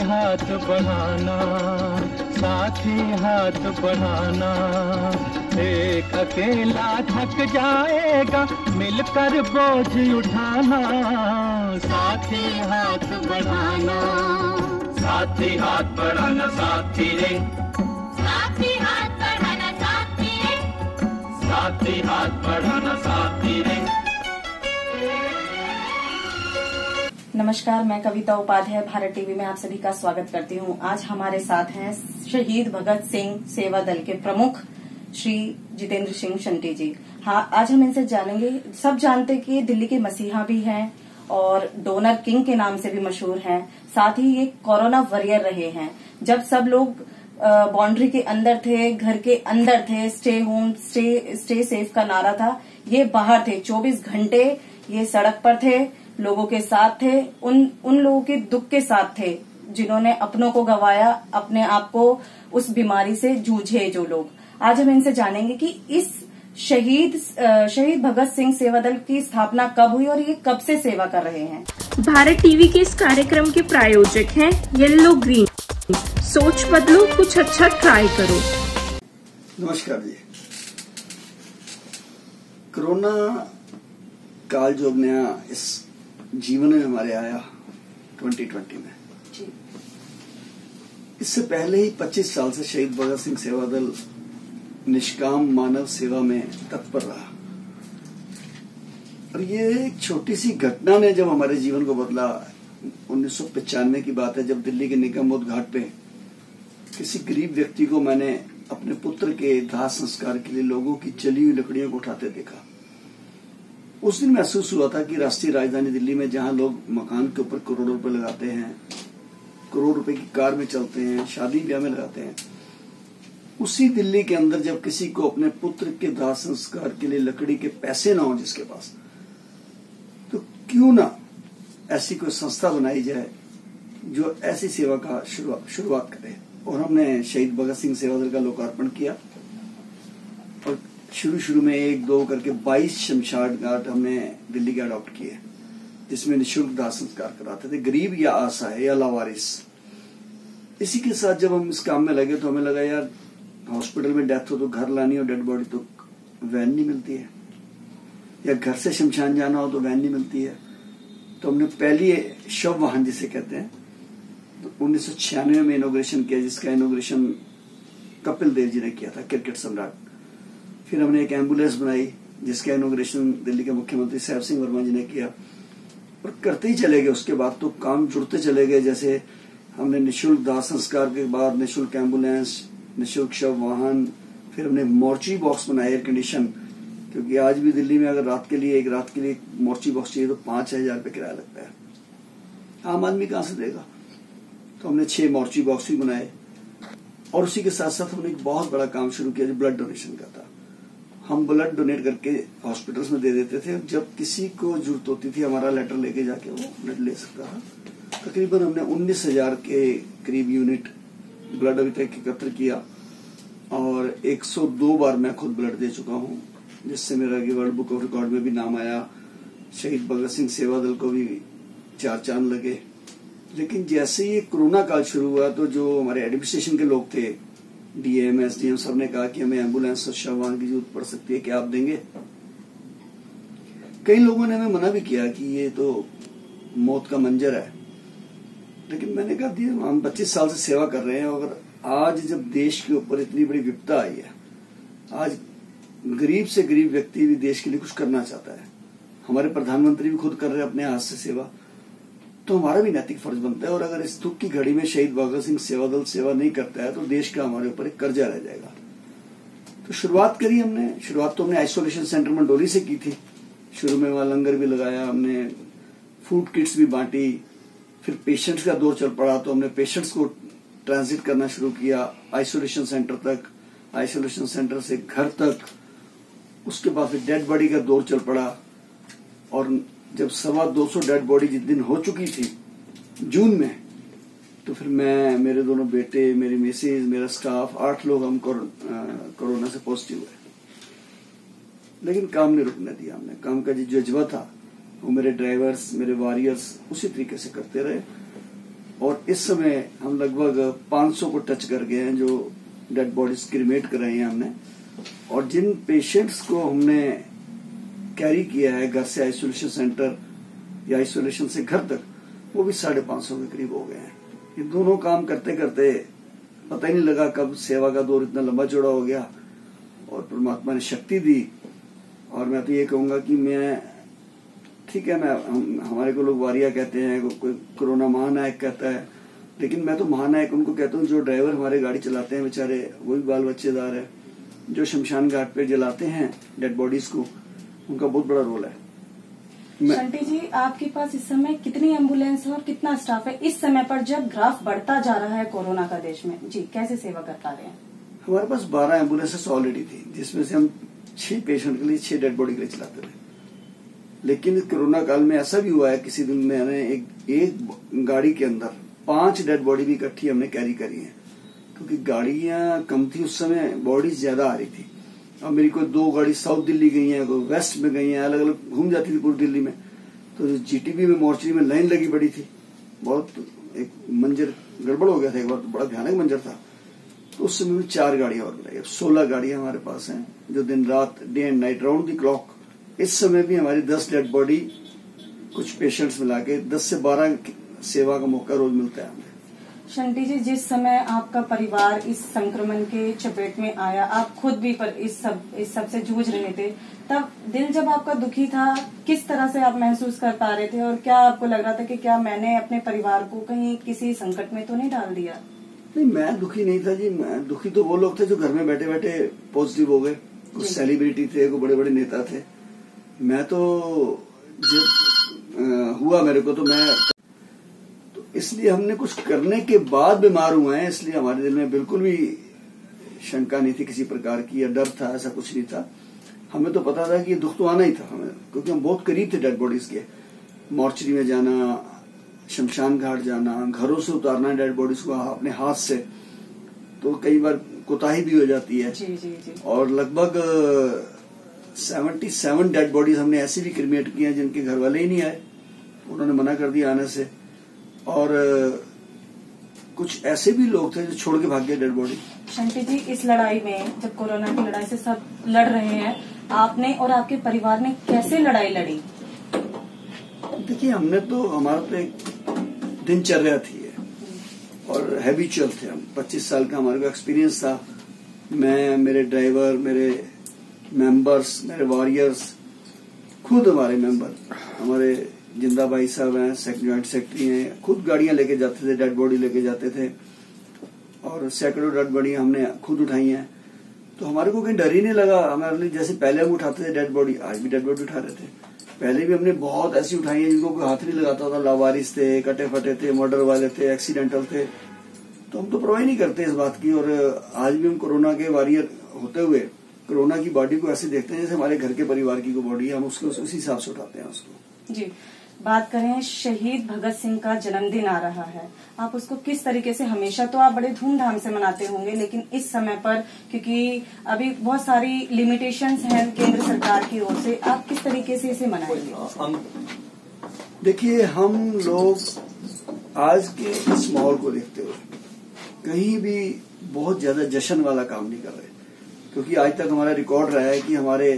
हाथ बढ़ाना, साथी हाथ बढ़ाना। एक अकेला थक जाएगा, मिलकर बोझ उठाना। साथी हाथ बढ़ाना, साथी हाथ बढ़ाना, साथी रे, साथी हाथ बढ़ाना, साथी रे, साथी हाथ बढ़ाना, साथी रे। नमस्कार, मैं कविता उपाध्याय भारत टीवी में आप सभी का स्वागत करती हूं। आज हमारे साथ हैं शहीद भगत सिंह सेवा दल के प्रमुख श्री जितेंद्र सिंह शंटी जी। हाँ, आज हम इनसे जानेंगे। सब जानते कि दिल्ली के मसीहा भी हैं और डोनर किंग के नाम से भी मशहूर हैं। साथ ही ये कोरोना वॉरियर रहे हैं। जब सब लोग बाउंड्री के अंदर थे, घर के अंदर थे, स्टे होम स्टे सेफ का नारा था, ये बाहर थे। 24 घंटे ये सड़क पर थे, लोगों के साथ थे, उन लोगों के दुख के साथ थे जिन्होंने अपनों को गंवाया, अपने आप को उस बीमारी से जूझे जो लोग। आज हम इनसे जानेंगे कि इस शहीद भगत सिंह सेवा दल की स्थापना कब हुई और ये कब से सेवा कर रहे हैं। भारत टीवी के इस कार्यक्रम के प्रायोजक हैं येलो ग्रीन। सोच बदलो, कुछ अच्छा ट्राई करो। नमस्कार जी। कोरोना काल जो नया इस जीवन में हमारे आया 2020 में, इससे पहले ही 25 साल से शहीद भगत सिंह सेवा दल निष्काम मानव सेवा में तत्पर रहा। और ये एक छोटी सी घटना ने जब हमारे जीवन को बदला, 1995 की बात है, जब दिल्ली के निगमबोध घाट पे किसी गरीब व्यक्ति को मैंने अपने पुत्र के दाह संस्कार के लिए लोगों की जली हुई लकड़ियों को उठाते देखा। उस दिन महसूस हुआ था कि राष्ट्रीय राजधानी दिल्ली में जहां लोग मकान के ऊपर करोड़ों रुपए लगाते हैं, करोड़ रुपए की कार में चलते हैं, शादी ब्याह में लगाते हैं, उसी दिल्ली के अंदर जब किसी को अपने पुत्र के दाह संस्कार के लिए लकड़ी के पैसे ना हो जिसके पास, तो क्यों ना ऐसी कोई संस्था बनाई जाए जो ऐसी सेवा का शुरुआत करे। और हमने शहीद भगत सिंह सेवा दल का लोकार्पण किया और शुरू में 1-2 करके 22 शमशान घाट हमने दिल्ली के अडॉप्ट किए, जिसमें निःशुल्क दाह संस्कार कराते थे, गरीब या असहाय या लावारिस। इसी के साथ जब हम इस काम में लगे तो हमें लगा यार, हॉस्पिटल में डेथ हो तो घर लानी हो डेड बॉडी तो वैन नहीं मिलती है, या घर से शमशान जाना हो तो वैन नहीं मिलती है। तो हमने पहली शव वाहन जिसे कहते हैं, तो 1996 में इनॉग्रेशन किया, जिसका इनॉग्रेशन कपिल देव जी ने किया था, क्रिकेट सम्राट। फिर हमने एक एम्बुलेंस बनाई जिसका इनॉग्रेशन दिल्ली के मुख्यमंत्री साहब सिंह वर्मा जी ने किया, और करते ही चले गए। उसके बाद तो काम जुड़ते चले गए। जैसे हमने निःशुल्क दाह संस्कार के बाद निःशुल्क एम्बुलेंस, निःशुल्क शव वाहन, फिर हमने मोर्ची बॉक्स बनाए एयर कंडीशन, क्योंकि आज भी दिल्ली में अगर एक रात के लिए मोर्ची बॉक्स चाहिए तो 5,000 रुपये किराया लगता है। आम आदमी कहां से देगा। तो हमने 6 मोर्ची बॉक्स भी बनाए, और उसी के साथ साथ हमने एक बहुत बड़ा काम शुरू किया जो ब्लड डोनेशन का था। हम ब्लड डोनेट करके हॉस्पिटल्स में दे देते थे। जब किसी को जरूरत होती थी, हमारा लेटर लेके जाके वो ब्लड ले सकता था। तकरीबन हमने 19,000 के करीब यूनिट ब्लड अभी तक एकत्र किया, और 102 बार मैं खुद ब्लड दे चुका हूं, जिससे मेरा वर्ल्ड बुक ऑफ रिकॉर्ड में भी नाम आया। शहीद भगत सिंह सेवा दल को भी 4 चांद लगे। लेकिन जैसे ही कोरोना काल शुरू हुआ तो जो हमारे एडमिनिस्ट्रेशन के लोग थे, डीएम, एसडीएम, सब ने कहा कि हमें एम्बुलेंस और शव वाहन की जरूरत पड़ सकती है, क्या आप देंगे। कई लोगों ने हमें मना भी किया कि ये तो मौत का मंजर है, लेकिन मैंने कहा दिया, हम 25 साल से सेवा कर रहे हैं। अगर आज जब देश के ऊपर इतनी बड़ी विपदा आई है, आज गरीब से गरीब व्यक्ति भी देश के लिए कुछ करना चाहता है, हमारे प्रधानमंत्री भी खुद कर रहे हैं अपने हाथ से सेवा, तो हमारा भी नैतिक फर्ज बनता है। और अगर इस दुख की घड़ी में शहीद भगत सिंह सेवा दल सेवा नहीं करता है तो देश का हमारे ऊपर एक कर्जा रह जाएगा। तो शुरुआत करी हमने। शुरुआत तो हमने आइसोलेशन सेंटर मंडोली से की थी। शुरू में वहां लंगर भी लगाया, हमने फूड किट्स भी बांटी। फिर पेशेंट्स का दौर चल पड़ा तो हमने पेशेंट्स को ट्रांजिट करना शुरू किया आइसोलेशन सेंटर तक, आइसोलेशन सेंटर से घर तक। उसके बाद फिर डेड बॉडी का दौर चल पड़ा, और जब 225 डेड बॉडी जिस दिन हो चुकी थी जून में, तो फिर मैं, मेरे दोनों बेटे, मेरी मिसेज, मेरा स्टाफ, 8 लोग हम कोरोना से पॉजिटिव हुए। लेकिन काम नहीं रुकने दिया हमने। काम का जो जज्बा था वो मेरे ड्राइवर्स, मेरे वॉरियर्स उसी तरीके से करते रहे। और इस समय हम लगभग 500 को टच कर गए हैं जो डेड बॉडीज क्रिमेट कराई हैं हमने। और जिन पेशेंट्स को हमने कैरी किया है घर से आइसोलेशन सेंटर या आइसोलेशन से घर तक, वो भी 550 के करीब हो गए हैं। ये दोनों काम करते करते पता ही नहीं लगा कब सेवा का दौर इतना लंबा चौड़ा हो गया और परमात्मा ने शक्ति दी। और मैं तो ये कहूंगा कि मैं ठीक है, हमारे को लोग वारिया कहते हैं, कोई कोरोना महानायक कहता है, लेकिन मैं तो महानायक उनको कहता हूँ जो ड्राइवर हमारे गाड़ी चलाते हैं बेचारे, वो भी बाल बच्चेदार है, जो शमशान घाट पे जलाते हैं डेड बॉडीज को, उनका बहुत बड़ा रोल है। शंटी जी, आपके पास इस समय कितनी एम्बुलेंस है और कितना स्टाफ है इस समय पर जब ग्राफ बढ़ता जा रहा है कोरोना का देश में? जी, कैसे सेवा कर पा रहे हैं? हमारे पास 12 एम्बुलेंसेस ऑलरेडी थी, जिसमें से हम 6 पेशेंट के लिए 6 डेड बॉडी के लिए चलाते थे। लेकिन कोरोना काल में ऐसा भी हुआ है, किसी दिन मैंने एक गाड़ी के अंदर 5 डेड बॉडी भी इकट्ठी हमने कैरी करी है, क्योंकि गाड़ियां कम थी उस समय, बॉडीज ज्यादा आ रही थी। अब मेरी कोई 2 गाड़ी साउथ दिल्ली गई है, कोई वेस्ट में गई है, अलग अलग घूम जाती थी पूरी दिल्ली में। तो जीटीबी में मोर्चरी में लाइन लगी पड़ी थी, बहुत एक मंजर गड़बड़ हो गया था एक बार, तो बड़ा भयानक मंजर था। तो उस समय में 4 गाड़ियां और मिलाई। 16 गाड़ियां हमारे पास हैं जो दिन रात, day and night, round the clock. इस समय भी हमारी 10 डेड बॉडी, कुछ पेशेंट्स मिला के 10 से 12 सेवा का मौका रोज मिलता है हमें। शंटी जी, जिस समय आपका परिवार इस संक्रमण के चपेट में आया, आप खुद भी इस सब से जूझ रहे थे, तब दिल जब आपका दुखी था, किस तरह से आप महसूस कर पा रहे थे और क्या आपको लग रहा था कि क्या मैंने अपने परिवार को कहीं किसी संकट में तो नहीं डाल दिया? नहीं, मैं दुखी नहीं था जी। मैं दुखी तो वो लोग थे जो घर में बैठे बैठे पॉजिटिव हो गए। कुछ सेलिब्रिटी थे, कुछ बड़े बड़े नेता थे। मैं तो जब हुआ मेरे को, तो इसलिए हमने कुछ करने के बाद बीमार हुए हैं, इसलिए हमारे दिल में बिल्कुल भी शंका नहीं थी किसी प्रकार की या डर था, ऐसा कुछ नहीं था। हमें तो पता था कि ये दुख तो आना ही था हमें, क्योंकि हम बहुत करीब थे डेड बॉडीज के। मोर्चरी में जाना, शमशान घाट जाना, घरों से उतारना डेड बॉडीज को अपने हाथ से, तो कई बार कोताही भी हो जाती है। जी, जी, जी। और लगभग 77 डेड बॉडीज हमने ऐसी भी क्रिमेट की हैं जिनके घर वाले ही नहीं आए, उन्होंने मना कर दिया आने से। और कुछ ऐसे भी लोग थे जो छोड़ के भाग गए डेड बॉडी। शंटी जी, इस लड़ाई में, जब कोरोना की लड़ाई से सब लड़ रहे हैं, आपने और आपके परिवार ने कैसे लड़ाई लड़ी? देखिए, हमारा तो एक दिनचर्या थी और हैबिचुअल थे हम। 25 साल का हमारे को एक्सपीरियंस था। मैं, मेरे ड्राइवर, मेरे मेंबर्स, मेरे वॉरियर्स, खुद हमारे मेंबर, हमारे जिंदा भाई साहब हैं, जॉइंट सेक्रेटरी हैं, खुद गाड़ियां लेके जाते थे, डेड बॉडी लेके जाते थे और सैकड़ों डेड बॉडियां हमने खुद उठाई हैं। तो हमारे को कहीं डर ही नहीं लगा। हमारे लिए जैसे पहले हम उठाते थे डेड बॉडी, आज भी डेड बॉडी उठा रहे थे। पहले भी हमने बहुत ऐसी उठाई है जिनको कोई हाथ नहीं लगाता था, लावारिस थे, कटे फटे थे, मर्डर वाले थे, एक्सीडेंटल थे। तो हम तो परवाह नहीं करते इस बात की। और आज भी हम कोरोना के वॉरियर होते हुए कोरोना की बॉडी को ऐसे देखते हैं जैसे हमारे घर के परिवार की कोई बॉडी है, हम उसको उसी हिसाब से उठाते हैं उसको। जी, बात करें, शहीद भगत सिंह का जन्मदिन आ रहा है, आप उसको किस तरीके से, हमेशा तो आप बड़े धूमधाम से मनाते होंगे, लेकिन इस समय पर क्योंकि अभी बहुत सारी लिमिटेशंस हैं केंद्र सरकार की ओर से, आप किस तरीके से इसे मनाएंगे? देखिए, हम लोग आज के इस माहौल को देखते हुए कहीं भी बहुत ज्यादा जश्न वाला काम नहीं कर रहे, क्योंकि आज तक हमारा रिकॉर्ड रहा है कि हमारे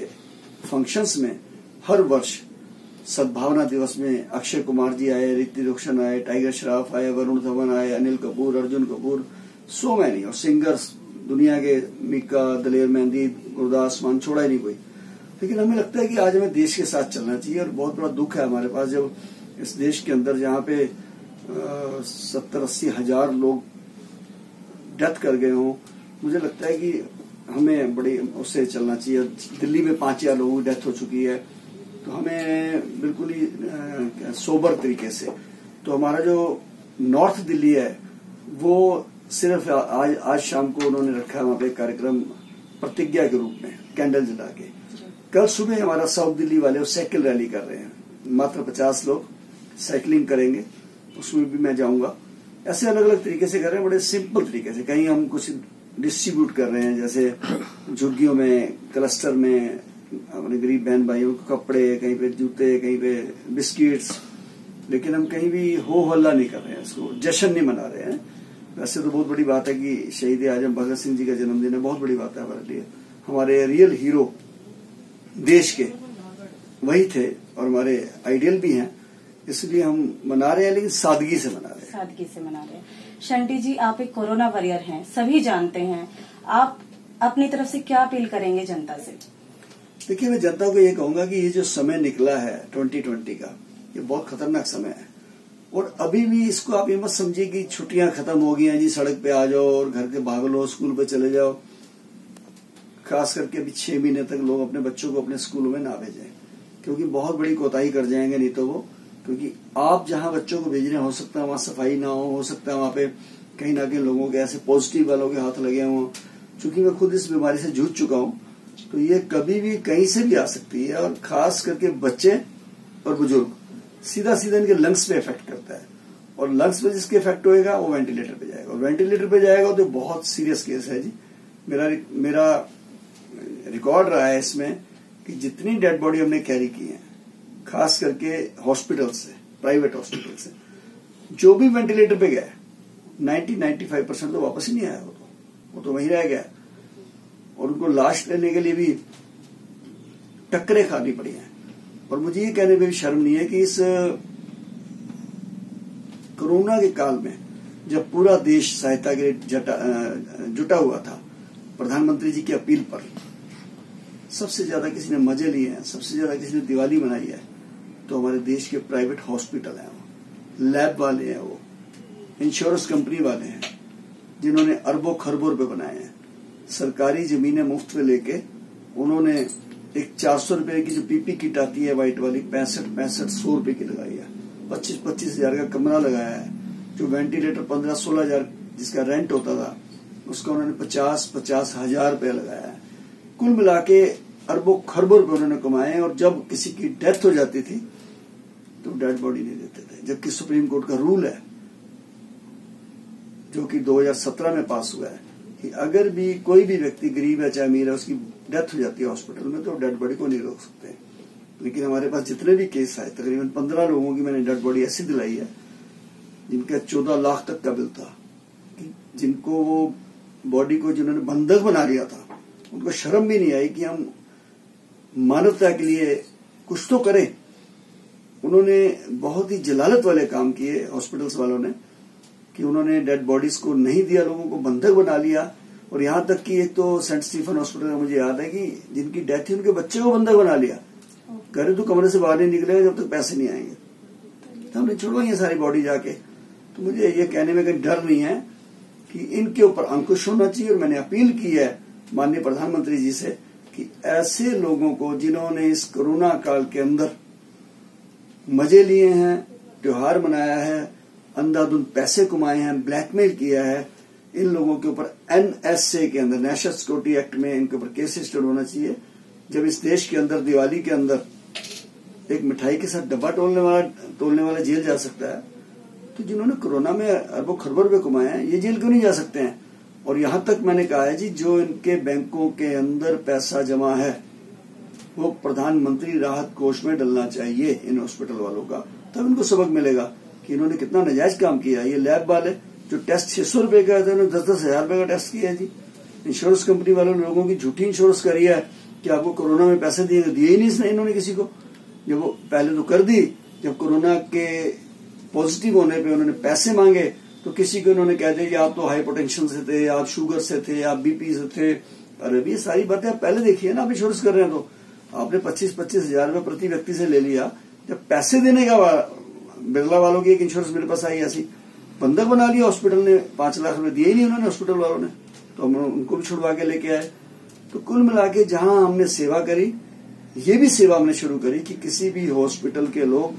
फंक्शंस में हर वर्ष सद्भावना दिवस में अक्षय कुमार जी आए, ऋतिक रोशन आए, टाइगर श्रॉफ आए, वरुण धवन आए, अनिल कपूर, अर्जुन कपूर, सो मैनी, और सिंगर्स दुनिया के, मीका, दलेर मेहंदी, गुरदास मान, छोड़ा ही नहीं कोई। लेकिन हमें लगता है कि आज हमें देश के साथ चलना चाहिए। और बहुत बड़ा दुख है हमारे पास जब इस देश के अंदर जहाँ पे 70-80 हजार लोग डेथ कर गए हों, मुझे लगता है कि हमें बड़ी उससे चलना चाहिए। दिल्ली में 5000 लोगों की डेथ हो चुकी है, तो हमें बिल्कुल ही सोबर तरीके से, तो हमारा जो नॉर्थ दिल्ली है वो सिर्फ आज शाम को उन्होंने रखा है वहां पे कार्यक्रम प्रतिज्ञा के रूप में, कैंडल जला के। कल सुबह हमारा साउथ दिल्ली वाले साइकिल रैली कर रहे हैं, मात्र 50 लोग साइकिलिंग करेंगे, उसमें भी मैं जाऊंगा। ऐसे अलग अलग तरीके से कर रहे हैं, बड़े सिंपल तरीके से। कहीं हम कुछ डिस्ट्रीब्यूट कर रहे हैं, जैसे झुग्गियों में, क्लस्टर में अपने गरीब बहन भाइयों को कपड़े, कहीं पे जूते, कहीं पे बिस्किट्स, लेकिन हम कहीं भी हो हल्ला नहीं कर रहे हैं, इसको जश्न नहीं मना रहे हैं। वैसे तो बहुत बड़ी बात है कि शहीद आजम भगत सिंह जी का जन्मदिन है, बहुत बड़ी बात है हमारे लिए। हमारे रियल हीरो देश के वही थे और हमारे आइडियल भी हैं, इसलिए हम मना रहे हैं, लेकिन सादगी से मना रहे हैं। सादगी से मना रहे हैं। शंटी जी, आप एक कोरोना वॉरियर हैं, सभी जानते हैं, आप अपनी तरफ से क्या अपील करेंगे जनता से? देखिए, मैं जनता को ये कहूंगा कि ये जो समय निकला है 2020 का, ये बहुत खतरनाक समय है। और अभी भी इसको आप ये मत समझिए कि छुट्टियां खत्म हो गई हैं जी, सड़क पे आ जाओ और घर के भाग लो, स्कूल पे चले जाओ। खास करके अभी 6 महीने तक लोग अपने बच्चों को अपने स्कूलों में ना भेजें, क्योंकि बहुत बड़ी कोताही कर जाएंगे नहीं तो वो। क्योंकि आप जहां बच्चों को भेज रहे हैं, हो सकता है वहां सफाई ना हो सकता है वहां पे कहीं ना कहीं लोगों के ऐसे पॉजिटिव वालों के हाथ लगे हों। चूंकि मैं खुद इस बीमारी से जूझ चुका हूं, तो ये कभी भी कहीं से भी आ सकती है। और खास करके बच्चे और बुजुर्ग सीधा सीधा इनके लंग्स पे इफेक्ट करता है, और लंग्स पे जिसके इफेक्ट होएगा वो वेंटिलेटर पे जाएगा, और वेंटिलेटर पे जाएगा तो बहुत सीरियस केस है जी। मेरा रिकॉर्ड रहा है इसमें कि जितनी डेड बॉडी हमने कैरी की है, खास करके हॉस्पिटल से, प्राइवेट हॉस्पिटल से, जो भी वेंटिलेटर पे गया 90-95% तो वापस ही नहीं आया। वो तो वहीं रह गया, और उनको लाश लेने के लिए भी टक्करें खानी पड़ी हैं। और मुझे ये कहने में भी शर्म नहीं है कि इस कोरोना के काल में जब पूरा देश सहायता के लिए जुटा हुआ था, प्रधानमंत्री जी की अपील पर सबसे ज्यादा किसी ने मजे लिए हैं, सबसे ज्यादा किसी ने दिवाली मनाई है, तो हमारे देश के प्राइवेट हॉस्पिटल हैं, वो लैब वाले हैं, वो इंश्योरेंस कंपनी वाले हैं, जिन्होंने अरबों खरबों रुपए बनाए हैं। सरकारी जमीनें मुफ्त में लेके उन्होंने एक 400 रुपए की जो पीपी किट आती है व्हाइट वाली, 65-100 रुपए की लगाई है। 25-25 हजार का कमरा लगाया है। जो वेंटिलेटर 15-16 हजार जिसका रेंट होता था, उसका उन्होंने 50-50 हजार रुपया लगाया है। कुल मिला के अरबों खरबों रुपए उन्होंने कमाए। और जब किसी की डेथ हो जाती थी तो डेड बॉडी नहीं देते थे, जबकि सुप्रीम कोर्ट का रूल है, जो कि 2017 में पास हुआ है, कि अगर भी कोई भी व्यक्ति गरीब है चाहे अमीर है, उसकी डेथ हो जाती है हॉस्पिटल में, तो डेड बॉडी को नहीं रोक सकते। लेकिन हमारे पास जितने भी केस आए, तकरीबन 15 लोगों की मैंने डेड बॉडी ऐसी दिलाई है जिनका 14 लाख तक का बिल था, जिनको वो बॉडी को जिन्होंने बंधक बना लिया था, उनको शर्म भी नहीं आई कि हम मानवता के लिए कुछ तो करें। उन्होंने बहुत ही जलालत वाले काम किए हॉस्पिटल्स वालों ने, कि उन्होंने डेड बॉडीज को नहीं दिया, लोगों को बंधक बना लिया। और यहां तक कि एक तो सेंट स्टीफन हॉस्पिटल में मुझे याद है कि जिनकी डेथ थी, उनके बच्चे को बंधक बना लिया। करे तो कमरे से बाहर नहीं निकलेगा जब तक पैसे नहीं आएंगे, तो हमने छोड़ो ये सारी बॉडी जाके। तो मुझे ये कहने में कहीं डर नहीं है कि इनके ऊपर अंकुश होना चाहिए। और मैंने अपील की है माननीय प्रधानमंत्री जी से कि ऐसे लोगों को जिन्होंने इस कोरोना काल के अंदर मजे लिए हैं, त्योहार मनाया है, अंधाधुंध पैसे कमाए हैं, ब्लैकमेल किया है, इन लोगों के ऊपर NSA के अंदर, नेशनल सिक्योरिटी एक्ट में इनके ऊपर केस रजिस्टर्ड होना चाहिए। जब इस देश के अंदर दिवाली के अंदर एक मिठाई के साथ डब्बा तोलने वाला जेल जा सकता है, तो जिन्होंने कोरोना में अरबों खरबों रुपए कमाए हैं, ये जेल क्यों नहीं जा सकते हैं? और यहां तक मैंने कहा है जी, जो इनके बैंकों के अंदर पैसा जमा है वो प्रधानमंत्री राहत कोष में डलना चाहिए इन हॉस्पिटल वालों का, तब इनको सबक मिलेगा कि इन्होंने कितना नाजायज काम किया। ये लैब वाले जो टेस्ट 600 रुपए का था, उन्होंने 10-10 हजार रुपए का टेस्ट किया है जी। इंश्योरेंस कंपनी वालों ने लोगों की झूठी इंश्योरेंस करी है कि आपको कोरोना में पैसे दिए ही नहीं इन्होंने किसी को। जब वो पहले तो कर दी, जब कोरोना के पॉजिटिव होने पे उन्होंने पैसे मांगे तो किसी को उन्होंने कह दिया कि आप तो हाइपोटेंशन से थे, आप शुगर से थे, आप बीपी से थे। अरे भी ये सारी बातें आप पहले देखिए ना, आप इंश्योरेंस कर रहे हैं तो आपने 25-25 हजार रुपए प्रति व्यक्ति से ले लिया। जब पैसे देने का बिरला वालों की एक इंश्योरेंस मेरे पास आई, ऐसी बंधक बना लिया हॉस्पिटल ने, 5 लाख रुपए दिए ही नहीं उन्होंने हॉस्पिटल वालों ने, तो हम उनको भी छुड़वा के लेके आए। तो कुल मिला के जहां हमने सेवा करी, ये भी सेवा हमने शुरू करी कि किसी भी हॉस्पिटल के लोग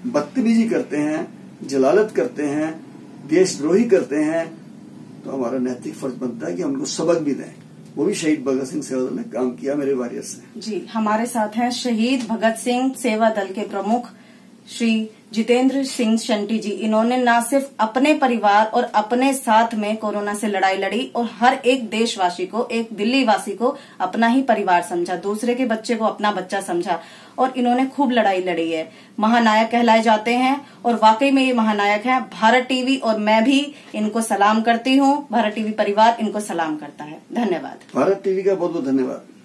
बदतमीजी करते हैं, जलालत करते हैं, देशद्रोही करते हैं, तो हमारा नैतिक फर्ज बनता है कि हम उनको सबक भी दें। वो भी शहीद भगत सिंह सेवा दल ने काम किया मेरे वॉरियर से। जी, हमारे साथ हैं शहीद भगत सिंह सेवा दल के प्रमुख श्री जितेंद्र सिंह शंटी जी, इन्होंने न सिर्फ अपने परिवार और अपने साथ में कोरोना से लड़ाई लड़ी और हर एक देशवासी को, एक दिल्ली वासी को अपना ही परिवार समझा, दूसरे के बच्चे को अपना बच्चा समझा और इन्होंने खूब लड़ाई लड़ी है। महानायक कहलाए जाते हैं और वाकई में ये महानायक हैं। भारत टीवी और मैं भी इनको सलाम करती हूँ, भारत टीवी परिवार इनको सलाम करता है। धन्यवाद। भारत टीवी का बहुत बहुत धन्यवाद।